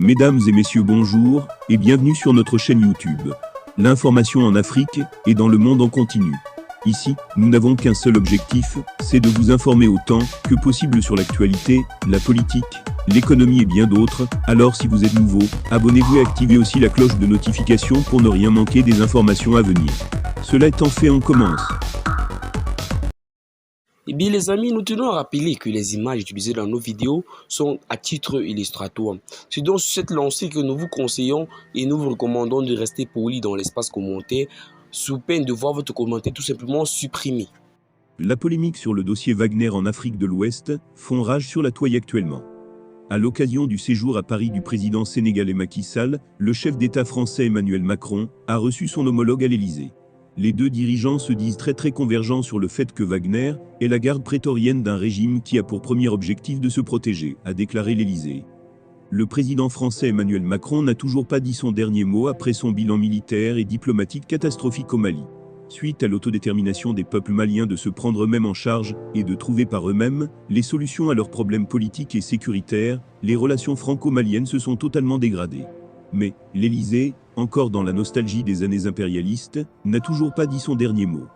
Mesdames et messieurs, bonjour et bienvenue sur notre chaîne YouTube. L'information en Afrique et dans le monde en continu. Ici, nous n'avons qu'un seul objectif, c'est de vous informer autant que possible sur l'actualité, la politique, l'économie et bien d'autres. Alors si vous êtes nouveau, abonnez-vous et activez aussi la cloche de notification pour ne rien manquer des informations à venir. Cela étant fait, on commence. Eh bien les amis, nous tenons à rappeler que les images utilisées dans nos vidéos sont à titre illustratoire. C'est donc sur cette lancée que nous vous conseillons et nous vous recommandons de rester poli dans l'espace commentaire, sous peine de voir votre commentaire tout simplement supprimé. La polémique sur le dossier Wagner en Afrique de l'Ouest font rage sur la toile actuellement. À l'occasion du séjour à Paris du président sénégalais Macky Sall, le chef d'État français Emmanuel Macron a reçu son homologue à l'Élysée. Les deux dirigeants se disent très convergents sur le fait que Wagner est la garde prétorienne d'un régime qui a pour premier objectif de se protéger, a déclaré l'Élysée. Le président français Emmanuel Macron n'a toujours pas dit son dernier mot après son bilan militaire et diplomatique catastrophique au Mali. Suite à l'autodétermination des peuples maliens de se prendre eux-mêmes en charge et de trouver par eux-mêmes les solutions à leurs problèmes politiques et sécuritaires, les relations franco-maliennes se sont totalement dégradées. Mais l'Élysée, encore dans la nostalgie des années impérialistes, n'a toujours pas dit son dernier mot.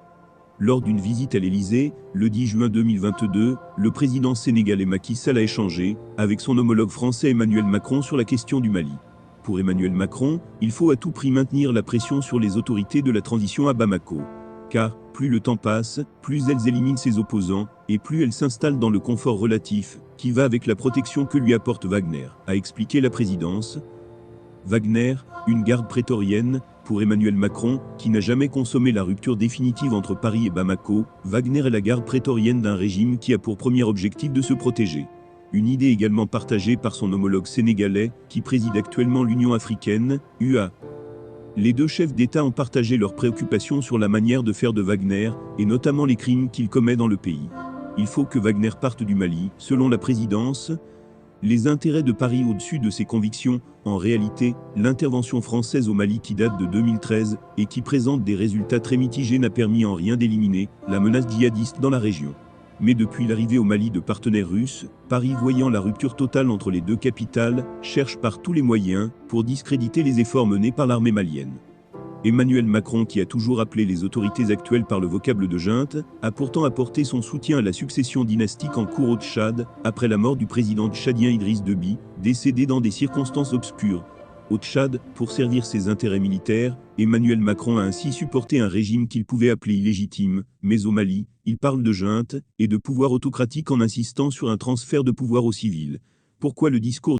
Lors d'une visite à l'Élysée, le 10 juin 2022, le président sénégalais Macky Sall a échangé avec son homologue français Emmanuel Macron sur la question du Mali. Pour Emmanuel Macron, il faut à tout prix maintenir la pression sur les autorités de la transition à Bamako. Car, plus le temps passe, plus elles éliminent ses opposants, et plus elles s'installent dans le confort relatif, qui va avec la protection que lui apporte Wagner, a expliqué la présidence. Wagner, une garde prétorienne, pour Emmanuel Macron, qui n'a jamais consommé la rupture définitive entre Paris et Bamako, Wagner est la garde prétorienne d'un régime qui a pour premier objectif de se protéger. Une idée également partagée par son homologue sénégalais, qui préside actuellement l'Union africaine, UA. Les deux chefs d'État ont partagé leurs préoccupations sur la manière de faire de Wagner, et notamment les crimes qu'il commet dans le pays. Il faut que Wagner parte du Mali, selon la présidence. Les intérêts de Paris au-dessus de ses convictions, en réalité, l'intervention française au Mali qui date de 2013 et qui présente des résultats très mitigés n'a permis en rien d'éliminer la menace djihadiste dans la région. Mais depuis l'arrivée au Mali de partenaires russes, Paris, voyant la rupture totale entre les deux capitales, cherche par tous les moyens pour discréditer les efforts menés par l'armée malienne. Emmanuel Macron, qui a toujours appelé les autorités actuelles par le vocable de junte, a pourtant apporté son soutien à la succession dynastique en cours au Tchad, après la mort du président tchadien Idriss Déby, décédé dans des circonstances obscures. Au Tchad, pour servir ses intérêts militaires, Emmanuel Macron a ainsi supporté un régime qu'il pouvait appeler illégitime, mais au Mali, il parle de junte et de pouvoir autocratique en insistant sur un transfert de pouvoir aux civils. Pourquoi le discours